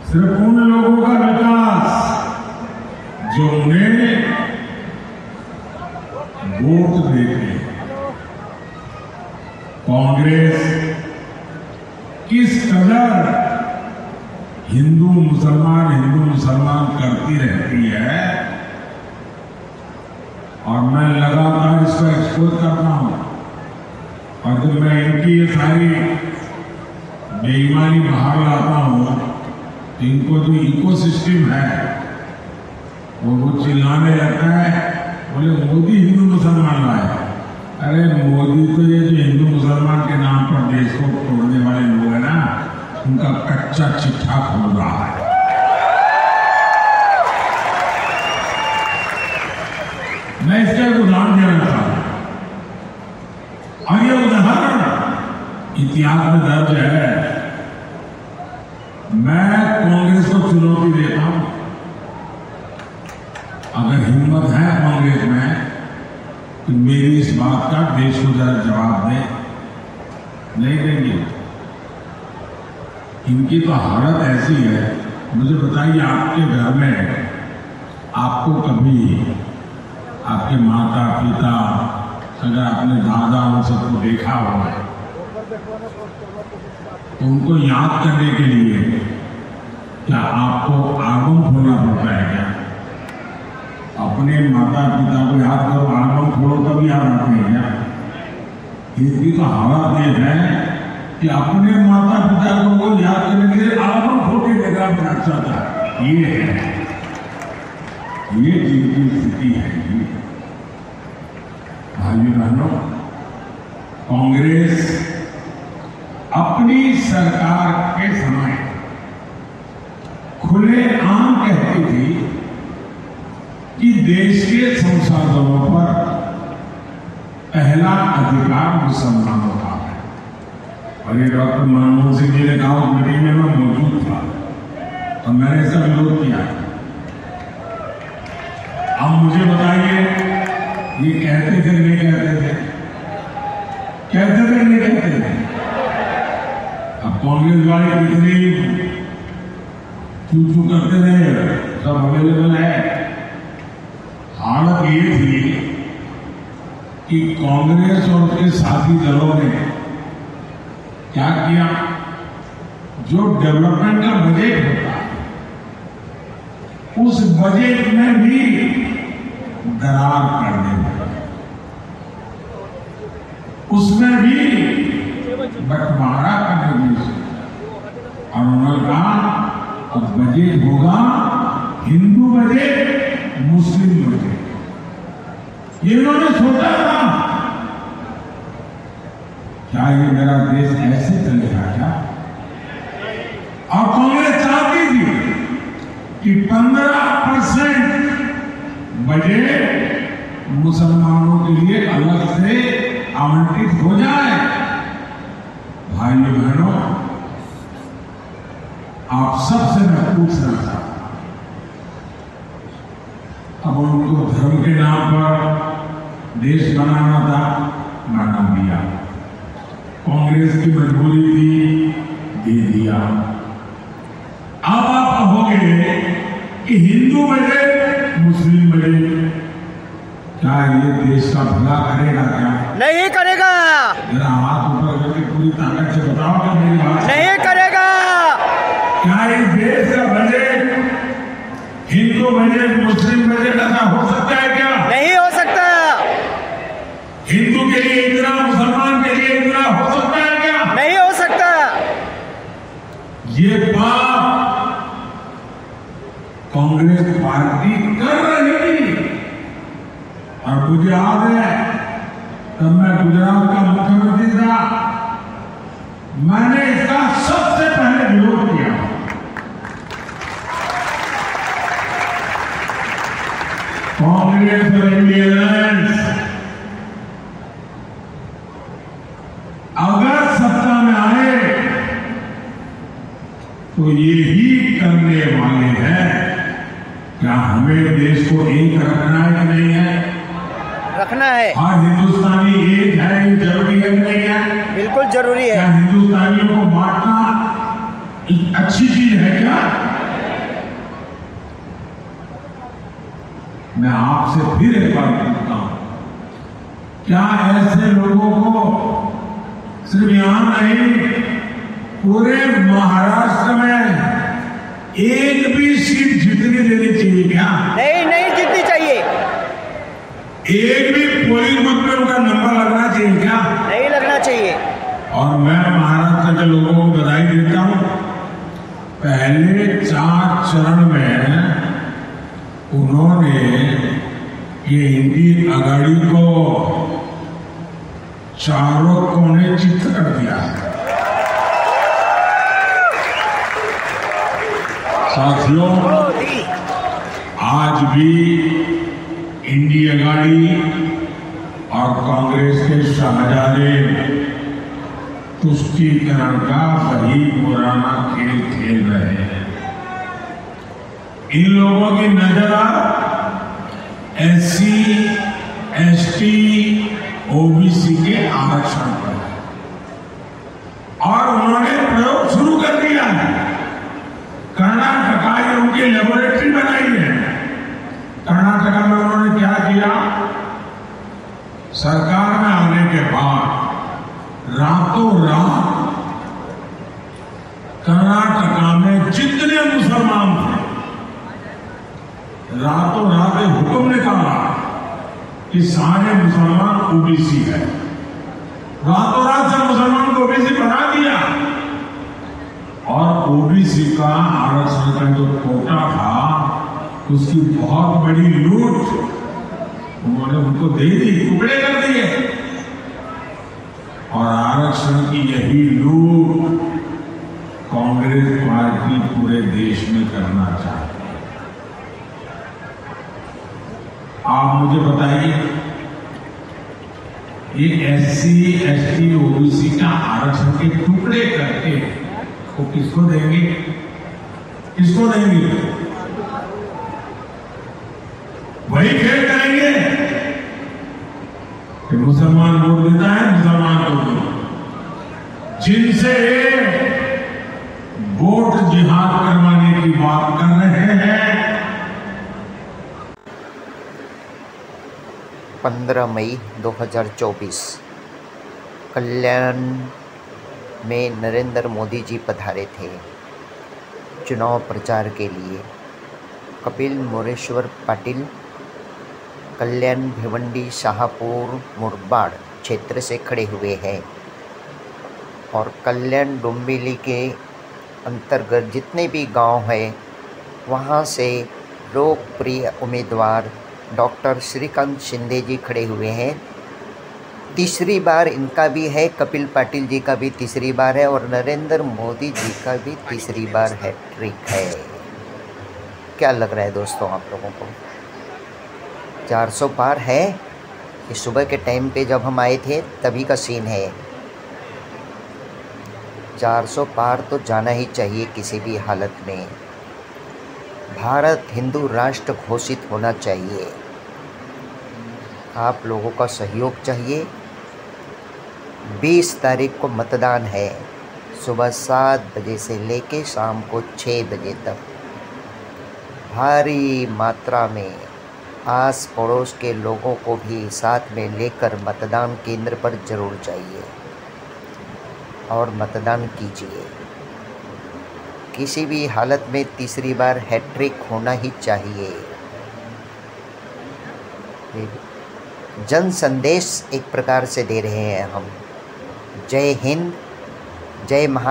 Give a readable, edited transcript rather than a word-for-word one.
सिर्फ उन लोगों का विकास जो उन्हें वोट देते। कांग्रेस किस कदर हिंदू मुसलमान करती रहती है और मैं लगातार इसको एक्सपोज करता हूं। और जब मैं इनकी ये सारी बेईमानी बाहर लाता हूं तो इनको जो इकोसिस्टम है वो चिल्लाने लगता है, बोले मोदी हिंदू मुसलमान लाए। अरे मोदी तो ये जो हिंदू मुसलमान के नाम पर देश को तोड़ने वाले लोग हैं ना, उनका कच्चा चिट्ठा खोल रहा है। मैं इसका एक उदाहरण देना चाहता हूं और ये उदाहरण इतिहास में दर्ज है। मैं कांग्रेस को चुनौती देता हूं, अगर हिम्मत है कांग्रेस में तो मेरी इस बात का देश को जरा जवाब दे। नहीं देंगे, इनकी तो हालत ऐसी है। मुझे बताइए, आपके घर में आपको कभी आपके माता पिता, अगर आपने दादा उन सबको देखा हो तो उनको याद करने के लिए क्या आपको एल्बम खोलना पड़ता है क्या? अपने माता पिता को याद करो, एल्बम खोलो तब याद आते हैं क्या? इनकी तो हालत ये है कि अपने माता पिता को वो याद करने के लिए एल्बम खोल के देखना पड़ा चाहता। ये है, ये जिनकी स्थिति है। भाइयों बहनों, कांग्रेस अपनी सरकार के समय खुलेआम कहती थी कि देश के संसाधनों पर पहला अधिकार मुसलमानों का है। और ये डॉक्टर मनमोहन सिंह जी ने कहा, उस मीटिंग में मैं मौजूद था और मैंने इसका विरोध किया। अब मुझे बताइए, ये कहते थे नहीं कहते थे? कहते थे नहीं कहते थे? अब कांग्रेस वाले कितनी चू करते थे, सब अवेलेबल है। हालत ये थी कि कांग्रेस और उसके साथी दलों ने क्या किया, जो डेवलपमेंट का बजट होता है उस बजट में भी दरार करने लगे, उसमें भी बंटवारा करने लगे। और उन्होंने कहा अब बजट होगा हिंदू बजट, मुस्लिम बजट। ये उन्होंने सोचा था। क्या ये मेरा देश ऐसे चलेगा क्या? और कांग्रेस चाहती थी कि 15% बजट मुसलमानों के लिए अलग से आवंटित हो जाए। भाइयों बहनों, आप सबसे मैं पूछना चाहता हूं, अब उनको धर्म के नाम पर देश बनाना था, बना दिया। कांग्रेस की मजबूरी थी, दे दिया। अब आप कहोगे कि हिंदू बजट, मुस्लिम बजट, क्या ये देश का भला करेगा क्या? नहीं करेगा। जरा हाथ ऊपर करके पूरी ताकत से बताओ कि मेरी बात नहीं करेगा। क्या इस देश का बजट हिंदू बजट, मुस्लिम बजट ऐसा हो सकता है क्या? नहीं हो सकता। हिंदू के लिए इतना, मुसलमान के लिए इतना हो सकता है क्या? नहीं हो सकता। ये बात कांग्रेस पार्टी कर रही थी। और मुझे याद है, तब मैं गुजरात का मुख्यमंत्री था, मैंने इसका सबसे पहले विरोध किया। कांग्रेस और इंडियन अलायंस अगर सत्ता में आए तो यही करने वाले हैं। क्या हमें देश को एक रखना है कि नहीं है? रखना है। हाँ, हिंदुस्तानी एक है, ये जरूरी है नहीं है? बिल्कुल जरूरी है। क्या हिंदुस्तानियों को बांटना अच्छी चीज है क्या? मैं आपसे फिर एक बार पूछता हूं, क्या ऐसे लोगों को सिर्फ यहां नहीं, पूरे महाराष्ट्र में एक भी सीट जीतने देनी चाहिए क्या? नहीं, नहीं जीतनी चाहिए। एक भी पोलिंग बूथ में उनका नंबर लगना चाहिए क्या? नहीं लगना चाहिए। और मैं महाराष्ट्र के लोगों को बधाई देता हूं, पहले 4 चरण में उन्होंने ये इंडी आघाड़ी को चारों कोने चित्त कर दिया है। साथियों, आज भी इंडी आघाड़ी और कांग्रेस के शहजादे तुष्टीकरण का वही पुराना खेल खेल रहे हैं। इन लोगों की नजर SC, ST, OBC के आरक्षण पर है और उन्होंने प्रयोग शुरू कर दिया है। कर्नाटका ने उनकी लेबोरेटरी बनाई है। कर्नाटका में उन्होंने क्या किया, सरकार में आने के बाद रातों रात कर्नाटका में जितने मुसलमान थे, रातों रात एक हुक्म निकाला कि सारे मुसलमान OBC है। रातों रात सब मुसलमान को OBC बना दिया और OBC का आरक्षण का जो कोटा था उसकी बहुत बड़ी लूट उन्होंने उनको दे दी, टुकड़े कर दिए। और आरक्षण की यही लूट कांग्रेस पार्टी पूरे देश में करना चाहती है। आप मुझे बताइए, ये SC, ST, OBC का आरक्षण के टुकड़े करके वो किसको देंगे? किसको देंगे? वही खेल करेंगे कि मुसलमान वोट देता है, मुसलमान को दो। जिनसे वोट जिहाद करवाने की बात कर रहे हैं। 15 मई 2024 कल्याण में नरेंद्र मोदी जी पधारे थे चुनाव प्रचार के लिए। कपिल मोरेश्वर पाटिल कल्याण भिवंडी शाहपुर मुरबाड क्षेत्र से खड़े हुए हैं और कल्याण डोंबिवली के अंतर्गत जितने भी गांव हैं वहां से लोकप्रिय उम्मीदवार डॉक्टर श्रीकांत शिंदे जी खड़े हुए हैं। तीसरी बार इनका भी है, कपिल पाटिल जी का भी तीसरी बार है और नरेंद्र मोदी जी का भी तीसरी बार हैट्रिक है। क्या लग रहा है दोस्तों आप लोगों को? 400 पार है। ये सुबह के टाइम पे जब हम आए थे तभी का सीन है। 400 पार तो जाना ही चाहिए किसी भी हालत में। भारत हिंदू राष्ट्र घोषित होना चाहिए। आप लोगों का सहयोग चाहिए। 20 तारीख को मतदान है, सुबह 7 बजे से लेके शाम को 6 बजे तक। भारी मात्रा में आस पड़ोस के लोगों को भी साथ में लेकर मतदान केंद्र पर जरूर जाइए और मतदान कीजिए। किसी भी हालत में तीसरी बार हैट्रिक होना ही चाहिए। जन संदेश एक प्रकार से दे रहे हैं हम। जय हिंद, जय महा